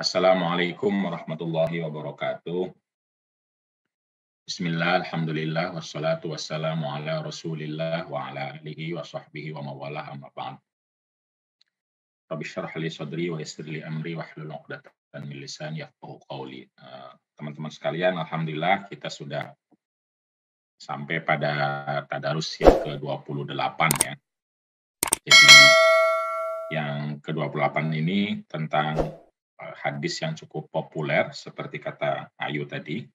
Assalamualaikum warahmatullahi wabarakatuh. Bismillah, alhamdulillah, wassalatu wassalamu ala rasulillah wa ala alihi wa sahbihi wa mawalah amma ba'd. Rabbi syrah li sadri wa yassir li amri wa hlul 'uqdatam min lisani yafqahu qawli. Teman-teman sekalian, alhamdulillah kita sudah sampai pada tadarus yang ke-28 ya. Jadi yang ke-28 ini tentang hadis yang cukup populer seperti kata Ayu tadi.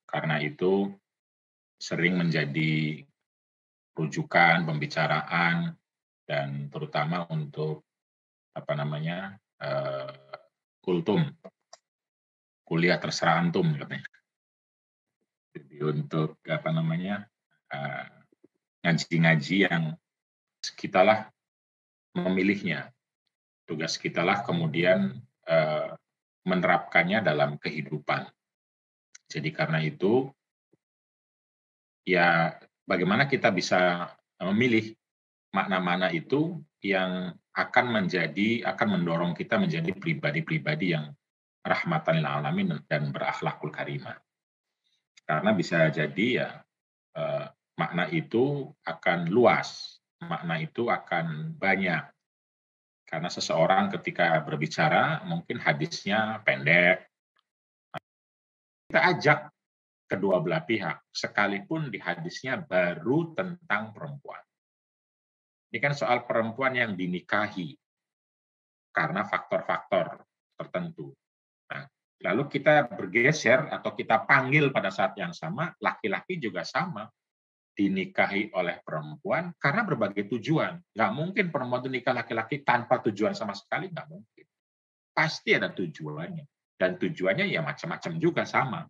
Karena itu sering menjadi rujukan pembicaraan dan terutama untuk kultum, kuliah terserah antum katanya. Jadi untuk ngaji-ngaji yang kitalah memilihnya, tugas kitalah kemudian menerapkannya dalam kehidupan. Jadi karena itu, ya bagaimana kita bisa memilih makna-makna itu yang akan mendorong kita menjadi pribadi-pribadi yang rahmatan lil alamin dan berakhlakul karimah. Karena bisa jadi ya makna itu akan luas, makna itu akan banyak. Karena seseorang ketika berbicara mungkin hadisnya pendek, kita ajak kedua belah pihak, sekalipun di hadisnya baru tentang perempuan. Ini kan soal perempuan yang dinikahi karena faktor-faktor tertentu. Nah, lalu kita bergeser atau kita panggil pada saat yang sama, laki-laki juga sama, dinikahi oleh perempuan karena berbagai tujuan. Nggak mungkin perempuan itu nikah laki-laki tanpa tujuan sama sekali, nggak mungkin. Pasti ada tujuannya. Dan tujuannya ya macam-macam juga sama.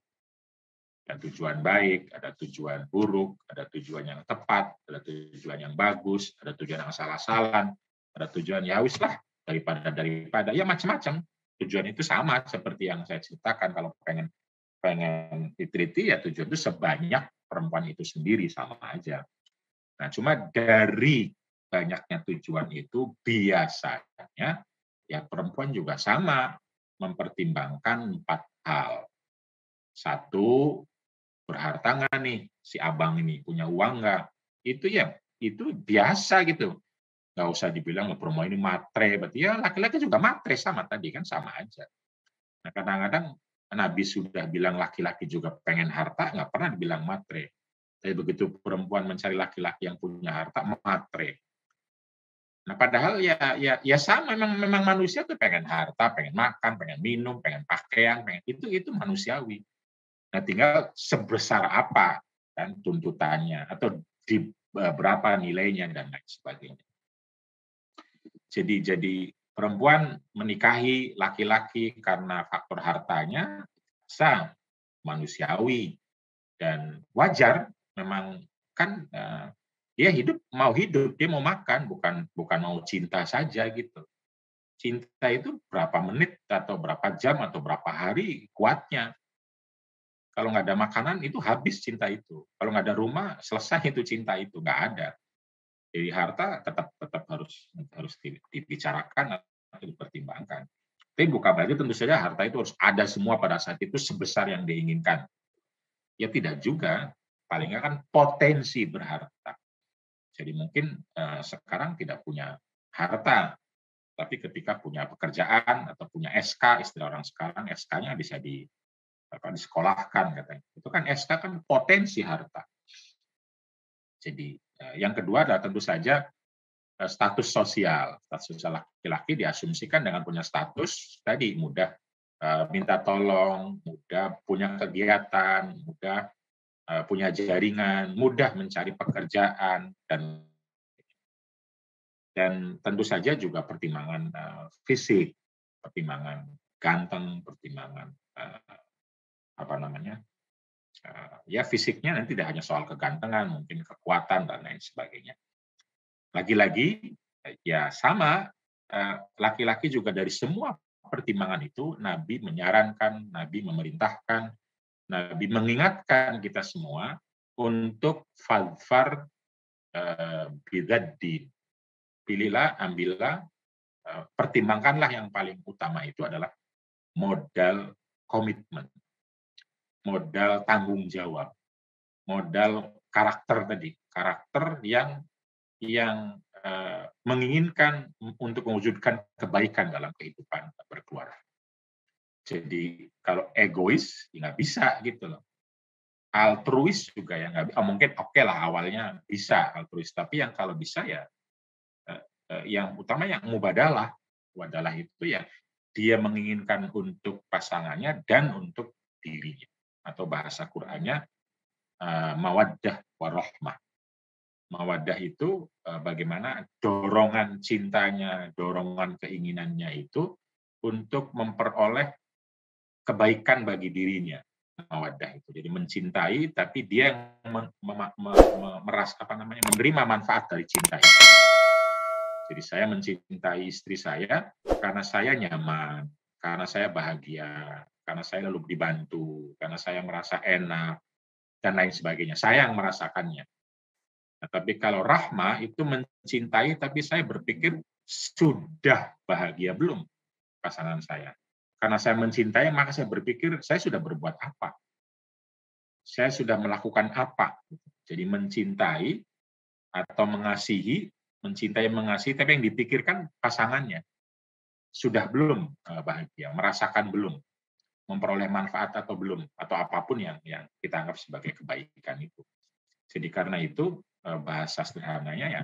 Ada tujuan baik, ada tujuan buruk, ada tujuan yang tepat, ada tujuan yang bagus, ada tujuan yang salah-salan, ada tujuan ya wis lah daripada ya macam-macam. Tujuan itu sama seperti yang saya ceritakan, kalau pengen diteliti ya tujuan itu sebanyak perempuan itu sendiri sama aja. Nah, cuma dari banyaknya tujuan itu biasanya ya perempuan juga sama mempertimbangkan 4 hal. 1, berharta nggak nih si abang ini, punya uang nggak? Itu biasa gitu. Nggak usah dibilang perempuan ini matre, berarti ya laki-laki juga matre sama tadi kan sama aja. Nah kadang-kadang Nabi sudah bilang laki-laki juga pengen harta, nggak pernah dibilang matre. Tapi begitu perempuan mencari laki-laki yang punya harta, matre. Nah padahal ya sama, memang manusia tuh pengen harta, pengen makan, pengen minum, pengen pakaian, itu manusiawi. Nah, tinggal sebesar apa kan tuntutannya atau di berapa nilainya dan lain sebagainya. Jadi perempuan menikahi laki-laki karena faktor hartanya sah, manusiawi dan wajar. Memang kan dia mau hidup, dia mau makan, bukan mau cinta saja gitu. Cinta itu berapa menit atau berapa jam atau berapa hari kuatnya. Kalau nggak ada makanan itu habis cinta itu. Kalau nggak ada rumah selesai itu cinta itu, nggak ada. Jadi harta tetap harus dibicarakan atau dipertimbangkan. Tapi bukan berarti tentu saja harta itu harus ada semua pada saat itu sebesar yang diinginkan. Ya tidak juga. Paling nggak kan potensi berharta. Jadi mungkin sekarang tidak punya harta, tapi ketika punya pekerjaan atau punya SK, istilah orang sekarang SK-nya bisa disekolahkan katanya. Itu kan SK kan potensi harta. Jadi yang kedua adalah tentu saja status sosial. Status sosial laki-laki diasumsikan dengan punya status tadi mudah minta tolong, mudah punya kegiatan, mudah punya jaringan, mudah mencari pekerjaan dan tentu saja juga pertimbangan fisik, pertimbangan ganteng, pertimbangan ya fisiknya nanti tidak hanya soal kegantengan, mungkin kekuatan dan lain sebagainya. Lagi-lagi ya sama, laki-laki juga dari semua pertimbangan itu Nabi menyarankan, Nabi memerintahkan, Nabi mengingatkan kita semua untuk fadfar bidaddin. Pilihlah, ambillah pertimbangkanlah yang paling utama itu adalah modal komitmen, modal tanggung jawab, modal karakter tadi, karakter yang menginginkan untuk mewujudkan kebaikan dalam kehidupan berkeluarga. Jadi kalau egois ya nggak bisa gitu loh. Altruis juga ya nggak, mungkin oke lah awalnya bisa altruis, tapi yang kalau bisa ya yang utama yang mubadalah. Mubadalah itu ya dia menginginkan untuk pasangannya dan untuk dirinya. Atau bahasa Qur'annya mawaddah warahmah. Mawaddah itu bagaimana dorongan cintanya, dorongan keinginannya itu untuk memperoleh kebaikan bagi dirinya. Mawaddah itu. Jadi mencintai tapi dia yang merasa menerima manfaat dari cinta itu. Jadi saya mencintai istri saya karena saya nyaman, karena saya bahagia, karena saya lalu dibantu, karena saya merasa enak dan lain sebagainya. Saya yang merasakannya. Nah, tapi kalau rahmah itu mencintai tapi saya berpikir sudah bahagia belum pasangan saya. Karena saya mencintai maka saya berpikir saya sudah berbuat apa? Saya sudah melakukan apa? Jadi mencintai atau mengasihi, mencintai mengasihi tapi yang dipikirkan pasangannya. Sudah belum bahagia, merasakan belum, memperoleh manfaat atau belum, atau apapun yang kita anggap sebagai kebaikan itu. Jadi karena itu bahasa sederhananya ya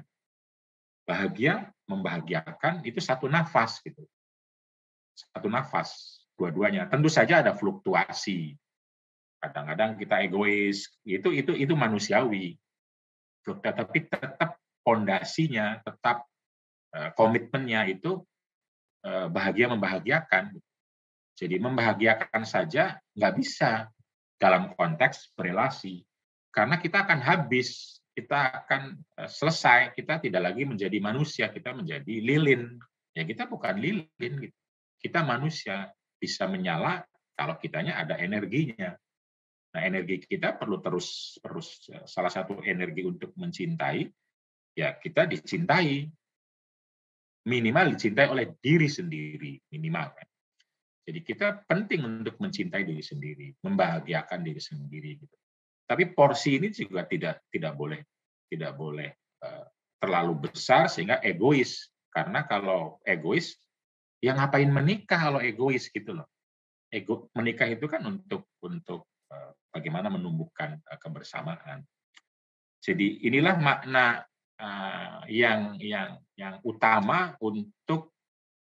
bahagia, membahagiakan itu satu nafas gitu. Satu nafas dua-duanya. Tentu saja ada fluktuasi. Kadang-kadang kita egois, itu manusiawi. Tapi tetap pondasinya, tetap komitmennya itu bahagia membahagiakan. Jadi membahagiakan saja nggak bisa dalam konteks berelasi. Karena kita akan habis, kita akan selesai, kita tidak lagi menjadi manusia, kita menjadi lilin. Ya kita bukan lilin, gitu. Kita manusia, bisa menyala kalau kitanya ada energinya. Nah, energi kita perlu terus salah satu energi untuk mencintai, ya kita dicintai. Minimal dicintai oleh diri sendiri, minimal. Jadi kita penting untuk mencintai diri sendiri, membahagiakan diri sendiri. Gitu. Tapi porsi ini juga tidak boleh terlalu besar sehingga egois. Karena kalau egois, ya ngapain menikah kalau egois gitu loh. Menikah itu kan untuk bagaimana menumbuhkan kebersamaan. Jadi inilah makna yang utama untuk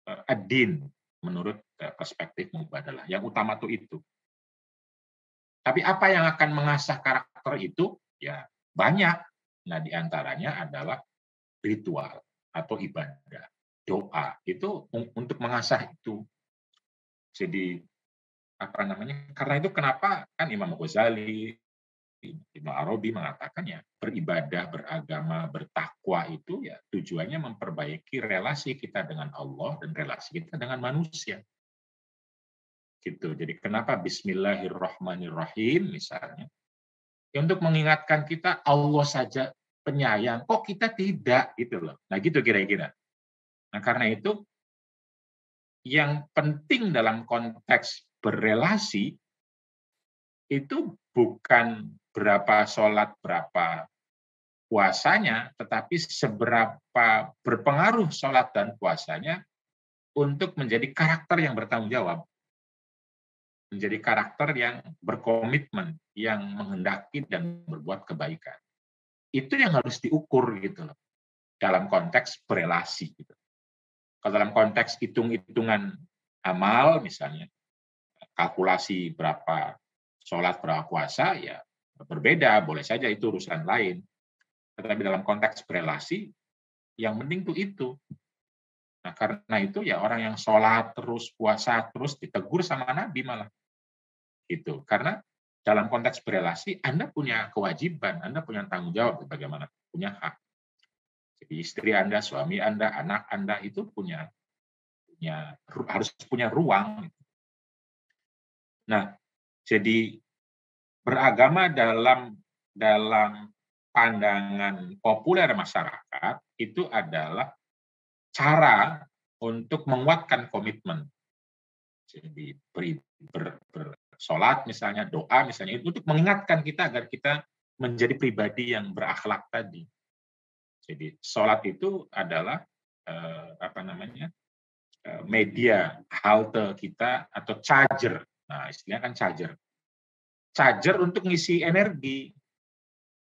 ad-din menurut perspektif mubadalah. Yang utama itu. Tapi apa yang akan mengasah karakter itu? Ya banyak. Nah, diantaranya adalah ritual atau ibadah, doa. Itu untuk mengasah itu. Jadi karena itu kenapa kan Imam Ghazali, Ibnu Arabi mengatakan ya beribadah, beragama, bertakwa itu ya tujuannya memperbaiki relasi kita dengan Allah dan relasi kita dengan manusia. Gitu. Jadi kenapa Bismillahirrahmanirrahim misalnya? Ya, untuk mengingatkan kita Allah saja penyayang, kok kita tidak gitu loh. Nah gitu kira-kira. Nah karena itu yang penting dalam konteks berelasi itu bukan berapa sholat, berapa puasanya, tetapi seberapa berpengaruh sholat dan puasanya untuk menjadi karakter yang bertanggung jawab. Menjadi karakter yang berkomitmen, yang menghendaki dan berbuat kebaikan. Itu yang harus diukur gitu loh, dalam konteks berelasi. Gitu. Kalau dalam konteks hitung-hitungan amal, misalnya, kalkulasi berapa sholat, berapa puasa, ya berbeda, boleh saja itu urusan lain. Tetapi dalam konteks berelasi, yang penting itu. Nah, karena itu ya orang yang sholat terus, puasa terus, ditegur sama Nabi malah. Gitu. Karena dalam konteks berelasi, Anda punya kewajiban, Anda punya tanggung jawab, bagaimana? Punya hak. Jadi istri Anda, suami Anda, anak Anda itu harus punya ruang. Nah, jadi beragama dalam pandangan populer masyarakat itu adalah cara untuk menguatkan komitmen. Jadi bersolat misalnya, doa misalnya, itu untuk mengingatkan kita agar kita menjadi pribadi yang berakhlak tadi. Jadi sholat itu adalah media halte kita atau charger. Nah, istilahnya kan charger. Charger untuk ngisi energi.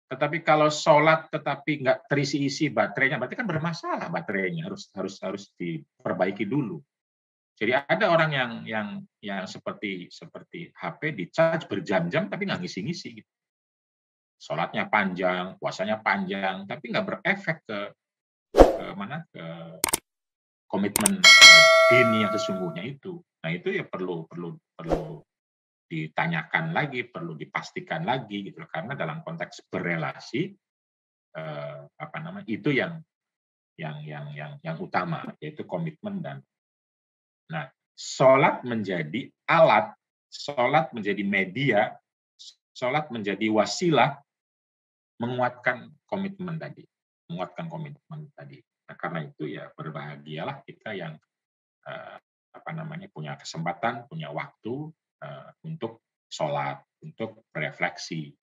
Tetapi kalau sholat tetapi nggak terisi-isi baterainya, berarti kan bermasalah baterainya, harus diperbaiki dulu. Jadi ada orang yang seperti HP di-charge berjam-jam tapi nggak ngisi-ngisi. Gitu. Sholatnya panjang, puasanya panjang, tapi nggak berefek ke komitmen dini yang sesungguhnya itu. Nah itu ya perlu ditanyakan lagi, perlu dipastikan lagi gitu, karena dalam konteks berelasi itu yang utama, yaitu komitmen. Dan nah sholat menjadi alat, sholat menjadi media, sholat menjadi wasilah menguatkan komitmen tadi, Nah, karena itu ya berbahagialah kita yang punya kesempatan, punya waktu untuk sholat, untuk refleksi,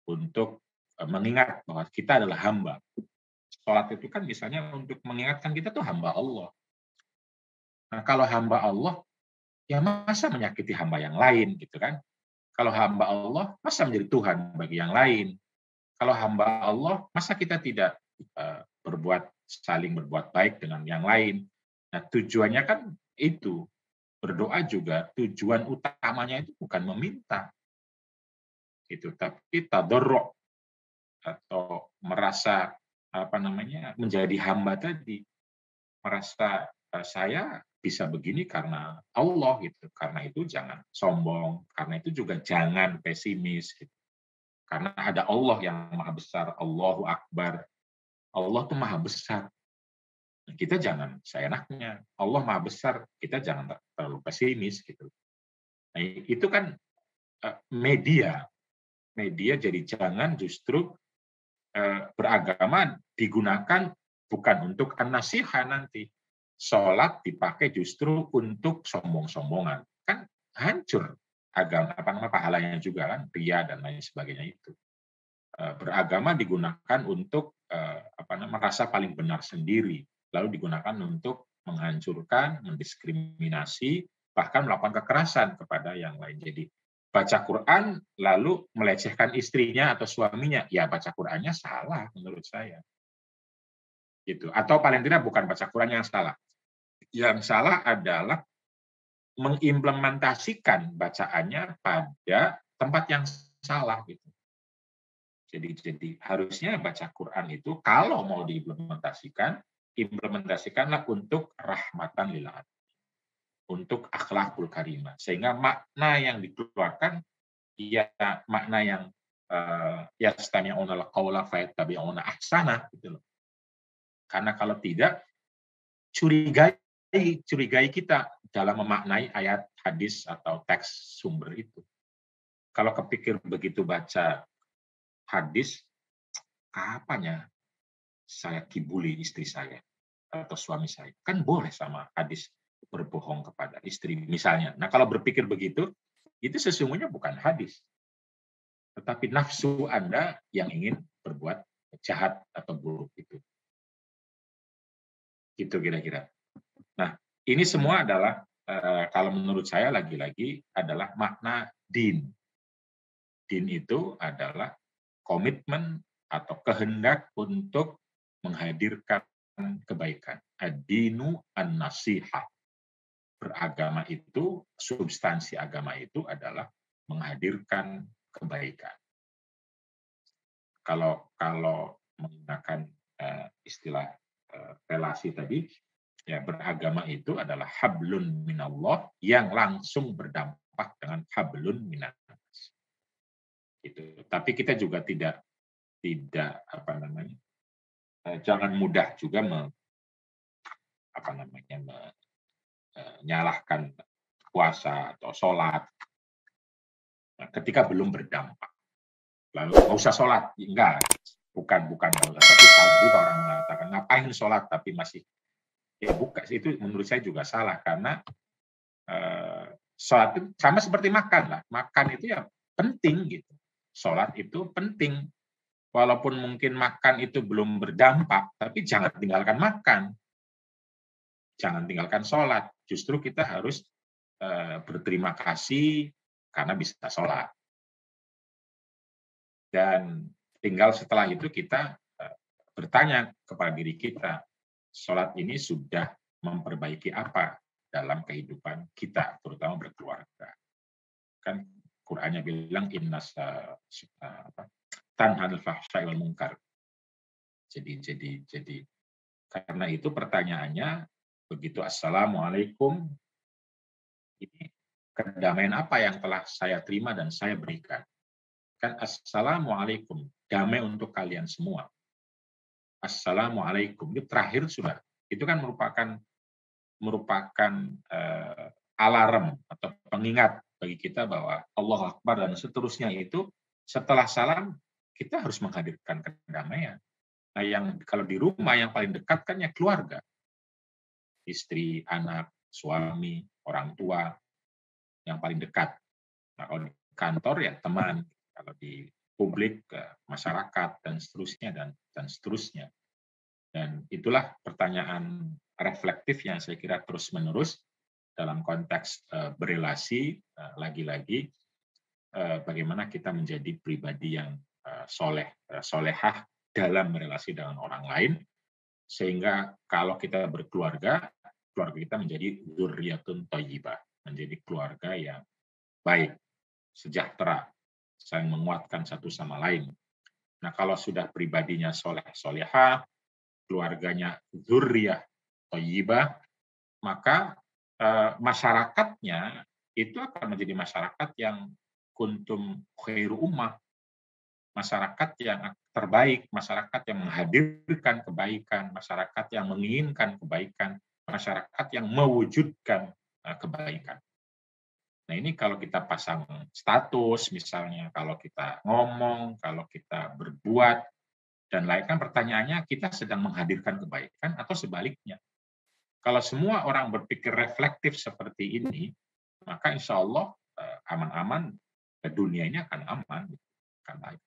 untuk mengingat bahwa kita adalah hamba. Sholat itu kan misalnya untuk mengingatkan kita tuh hamba Allah. Nah, kalau hamba Allah, ya masa menyakiti hamba yang lain gitu kan? Kalau hamba Allah, masa menjadi Tuhan bagi yang lain? Kalau hamba Allah, masa kita tidak saling berbuat baik dengan yang lain? Nah, tujuannya kan itu. Berdoa juga tujuan utamanya itu bukan meminta, gitu, tapi tadarru' atau merasa menjadi hamba tadi, merasa saya bisa begini karena Allah gitu. Karena itu jangan sombong, karena itu juga jangan pesimis gitu. Karena ada Allah yang maha besar, Allahu Akbar. Allah tuh maha besar. Kita jangan seenaknya. Allah maha besar, kita jangan terlalu pesimis gitu. Nah, itu kan media. Jadi jangan justru beragama digunakan bukan untuk an-nasihah nanti. Sholat dipakai justru untuk sombong-sombongan. Kan hancur agama, pahalanya juga kan, ria dan lain sebagainya itu. Beragama digunakan untuk merasa paling benar sendiri, lalu digunakan untuk menghancurkan, mendiskriminasi, bahkan melakukan kekerasan kepada yang lain. Jadi baca Quran lalu melecehkan istrinya atau suaminya, ya baca Qurannya salah menurut saya. Gitu. Atau paling tidak bukan baca Quran yang salah. Yang salah adalah mengimplementasikan bacaannya pada tempat yang salah gitu. Jadi harusnya baca Quran itu kalau mau diimplementasikan, implementasikanlah untuk rahmatan lil alamin, untuk akhlakul karimah, sehingga makna yang dikeluarkan ya makna yang yastami'una al-qaula fayattabi'una ahsana gitu loh. Karena kalau tidak curigai kita dalam memaknai ayat, hadis atau teks sumber itu. Kalau kepikir begitu baca hadis, kapan ya saya kibuli istri saya atau suami saya? Kan boleh sama hadis berbohong kepada istri misalnya. Nah, kalau berpikir begitu, itu sesungguhnya bukan hadis. Tetapi nafsu Anda yang ingin berbuat jahat atau buruk itu. Gitu kira-kira. Nah, ini semua adalah kalau menurut saya lagi-lagi adalah makna din. Din itu adalah komitmen atau kehendak untuk menghadirkan kebaikan. Ad-dinu an-nasihah. Beragama itu, substansi agama itu adalah menghadirkan kebaikan. Kalau menggunakan istilah relasi tadi, ya beragama itu adalah hablun minallah yang langsung berdampak dengan hablun minan nas. Gitu. Tapi kita juga tidak jangan mudah juga menyalahkan puasa atau sholat ketika belum berdampak. Lalu nggak usah sholat, enggak, bukan nggak usah, tapi salah juga orang mengatakan ngapain sholat tapi masih Ya bukan, itu menurut saya juga salah karena sholat itu sama seperti makan lah. Makan itu ya penting gitu. Sholat itu penting. Walaupun mungkin makan itu belum berdampak, tapi jangan tinggalkan makan. Jangan tinggalkan sholat. Justru kita harus berterima kasih karena bisa sholat. Dan tinggal setelah itu kita bertanya kepada diri kita, sholat ini sudah memperbaiki apa dalam kehidupan kita, terutama berkeluarga. Kan Qur'annya bilang innas tanhanil fahsya'i wal munkar. Jadi karena itu pertanyaannya begitu assalamualaikum, ini kedamaian apa yang telah saya terima dan saya berikan. Kan assalamualaikum, damai untuk kalian semua. Assalamualaikum, itu terakhir sudah. Itu kan merupakan alarm atau pengingat bagi kita bahwa Allah Akbar dan seterusnya itu setelah salam kita harus menghadirkan kedamaian. Nah, yang kalau di rumah yang paling dekat kan ya keluarga, istri, anak, suami, orang tua yang paling dekat. Nah, kalau di kantor ya teman, kalau di publik masyarakat dan seterusnya dan seterusnya. Dan itulah pertanyaan reflektif yang saya kira terus-menerus dalam konteks berelasi, lagi-lagi bagaimana kita menjadi pribadi yang solehah dalam berelasi dengan orang lain, sehingga kalau kita berkeluarga, keluarga kita menjadi dzurriyyatun thayyibah, menjadi keluarga yang baik, sejahtera, saling menguatkan satu sama lain. Nah, kalau sudah pribadinya soleh-solehah, keluarganya dzurriyyah thayyibah, maka masyarakatnya itu akan menjadi masyarakat yang kuntum khairu ummah, masyarakat yang terbaik, masyarakat yang menghadirkan kebaikan, masyarakat yang menginginkan kebaikan, masyarakat yang mewujudkan kebaikan. Nah, ini kalau kita pasang status misalnya, kalau kita ngomong, kalau kita berbuat, dan lain kan pertanyaannya kita sedang menghadirkan kebaikan atau sebaliknya. Kalau semua orang berpikir reflektif seperti ini, maka insya Allah aman-aman, dunia ini akan aman.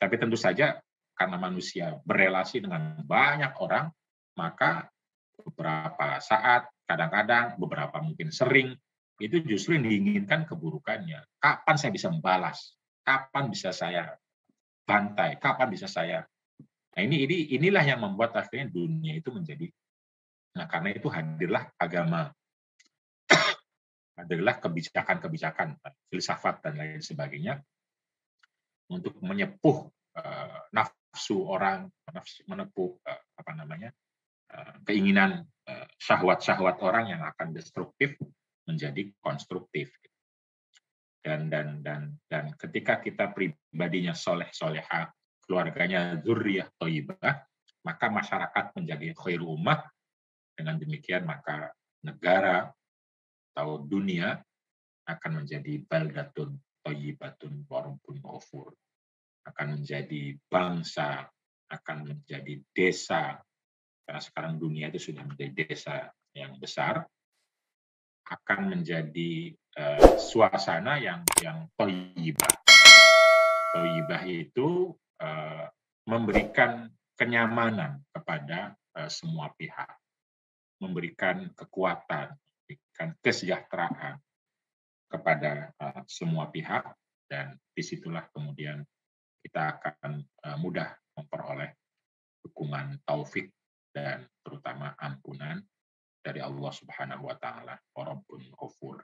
Tapi tentu saja karena manusia berelasi dengan banyak orang, maka beberapa saat, kadang-kadang, beberapa mungkin sering, itu justru yang diinginkan keburukannya. Kapan saya bisa membalas? Kapan bisa saya bantai? Kapan bisa saya... Nah, inilah yang membuat akhirnya dunia itu menjadi... Nah, karena itu hadirlah agama, adalah kebijakan-kebijakan, filsafat dan lain sebagainya untuk menyepuh nafsu orang, menepuh keinginan syahwat-syahwat orang yang akan destruktif menjadi konstruktif. Dan ketika kita pribadinya soleh-soleha, keluarganya dzurriyyah thayyibah, maka masyarakat menjadi khairu ummah. Dengan demikian maka negara atau dunia akan menjadi baldatun thayyibatun wa rabbun ghafur, akan menjadi bangsa, akan menjadi desa, karena sekarang dunia itu sudah menjadi desa yang besar, akan menjadi suasana yang thayyibah. Thayyibah itu memberikan kenyamanan kepada semua pihak, memberikan kekuatan, memberikan kesejahteraan kepada semua pihak, dan disitulah kemudian kita akan mudah memperoleh dukungan taufik dan terutama ampunan dari Allah Subhanahu wa taala, Rabbun Ghafur.